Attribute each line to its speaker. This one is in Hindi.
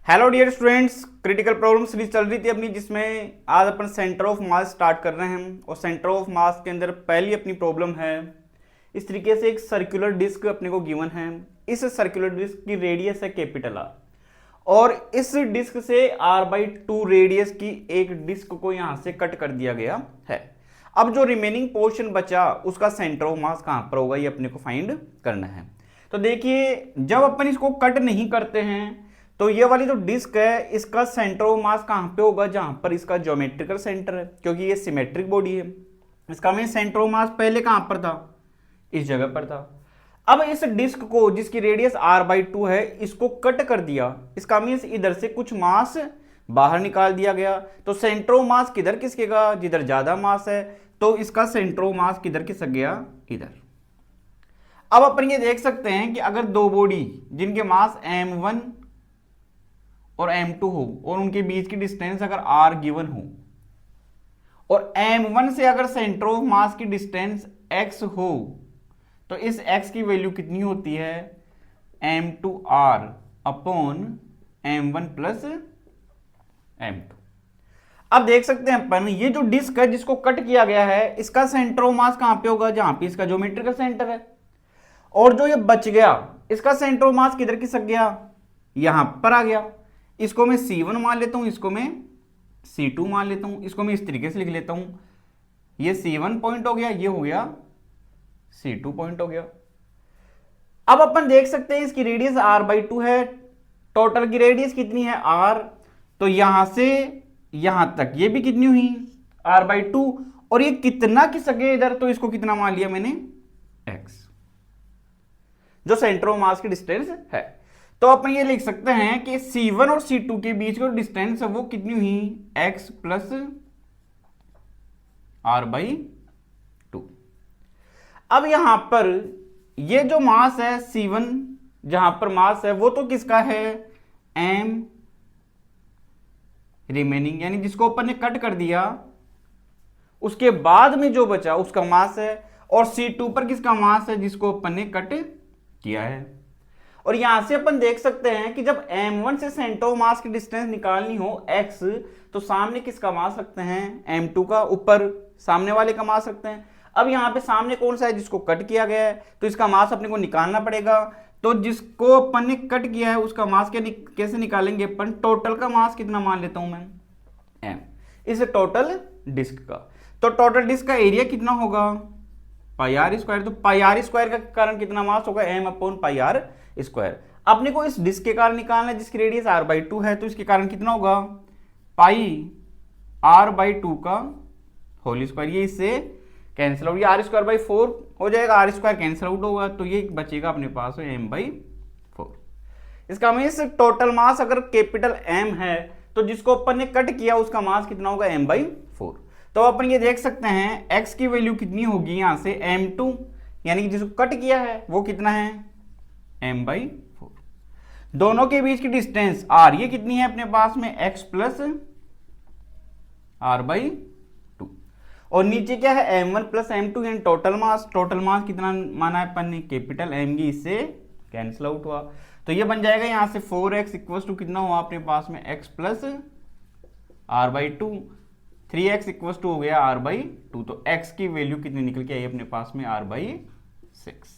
Speaker 1: Hello dear students, critical problem series चल रही थी अपनी, जिसमें आज अपन सेंटर ऑफ मास स्टार्ट कर रहे हैं। और सेंटर ऑफ मास के अंदर पहली अपनी प्रॉब्लम है इस तरीके से। एक सर्कुलर डिस्क अपने को गिवन है। इस सर्कुलर डिस्क की रेडियस है कैपिटल आर, और इस डिस्क से r/2 रेडियस की एक डिस्क को यहां से कट कर दिया गया है। अब जो रिमेनिंग पोर्शन बचा उसका सेंटर ऑफ मास कहां पर होगा, ये अपने को फाइंड करना है। तो देखिए, जब अपन इसको कट नहीं करते हैं तो ये वाली जो डिस्क है इसका सेंटर ऑफ मास कहां पे होगा, जहां पर इसका ज्योमेट्रिकल सेंटर है, क्योंकि ये सिमेट्रिक बॉडी है। इसका में सेंटर ऑफ मास पहले कहां पर था, इस जगह पर था। अब इस डिस्क को, जिसकी रेडियस r/2 है, इसको कट कर दिया। इसका मीन्स इधर से कुछ मास बाहर निकाल दिया गया। तो सेंटर ऑफ मास किधर खिसकेगा, जिधर ज्यादा मास है। तो इसका सेंटर ऑफ मास किधर खिसक गया, इधर। अब अपन ये देख सकते हैं कि अगर दो बॉडी जिनके मास m1 और m2 हो, और उनके बीच की डिस्टेंस अगर r गिवन हो, और m1 से अगर सेंटर ऑफ मास की डिस्टेंस x हो, तो इस x की वैल्यू कितनी होती है, m2r upon m1 plus m2। अब देख सकते हैं अपन, ये जो डिस्क है जिसको कट किया गया है, इसका सेंटर ऑफ मास कहां पे होगा, जहां पे इसका ज्योमेट्रिकल सेंटर है। और जो ये बच गया, इसका सेंटर ऑफ मास किधर खिसक गया, यहां पर आ गया। इसको मैं C1 मान लेता हूं, इसको मैं C2 मान लेता हूं। इसको मैं इस तरीके से लिख लेता हूं, ये C1 पॉइंट हो गया, ये हो गया C2 पॉइंट हो गया। अब अपन देख सकते हैं इसकी रेडियस r/2 है। टोटल की रेडियस कितनी है, r। तो यहां से यहां तक ये भी कितनी हुई, r/2। और ये कितना खिसके इधर, तो इसको कितना मान लिया मैंने, x, जो सेंटर ऑफ मास की डिस्टेंस है। तो अपन ये लिख सकते हैं कि C1 और C2 के बीच की डिस्टेंस है वो कितनी हुई, x प्लस r/2। अब यहां पर ये जो मास है C1, जहां पर मास है वो तो किसका है, m रिमेनिंग, यानी जिसको अपन ने कट कर दिया, उसके बाद में जो बचा उसका मास है। और C2 पर किसका मास है, जिसको अपन ने कट किया है। और यहां से अपन देख सकते हैं कि जब m1 से सेंटर ऑफ मास की डिस्टेंस निकालनी हो x, तो सामने किसका मास रखते हैं, m2 का, ऊपर सामने वाले का मास रखते हैं। अब यहां पे सामने कौन सा है, जिसको कट किया गया है, तो इसका मास अपने को निकालना पड़ेगा। तो जिसको अपन ने कट किया है उसका मास कैसे निकालेंगे अपन, टोटल का मास कितना मान लेता हूं मैं, m, इस टोटल डिस्क का। तो टोटल डिस्क का एरिया कितना होगा, πr²। तो πr² का कारण कितना मास होगा, m अपॉन πr²। अपने को इस डिस्क के कारण निकालना है जिसकी रेडियस r/2 है, तो इसके कारण कितना होगा, πr/2 का होल स्क्वायर। ये इससे कैंसिल आउट, ये r²/4 हो जाएगा, r² कैंसिल आउट होगा, तो ये बचेगा अपने पास m/4। इसका मीन्स टोटल मास अगर कैपिटल M है, तो जिसको अपन ने कट किया उसका मास कितना होगा, m/4। तो अपन ये देख सकते हैं x की वैल्यू कितनी होगी, यहां से m2, यानी कि जिसको कट किया है वो कितना है, m/4। दोनों के बीच की डिस्टेंस r, ये कितनी है अपने पास में, x प्लस r/2। और नीचे क्या है, m1 प्लस m2, यानी टोटल मास। टोटल मास कितना माना है अपन ने, कैपिटल M, की इससे कैंसिल आउट हुआ। तो ये बन जाएगा यहां से 4x इक्वल टू कितना हुआ अपने पास में, x plus r/2। 3x equal to हो गया r/2। तो x की वैल्यू कितनी निकल के आई अपने पास में, r/6।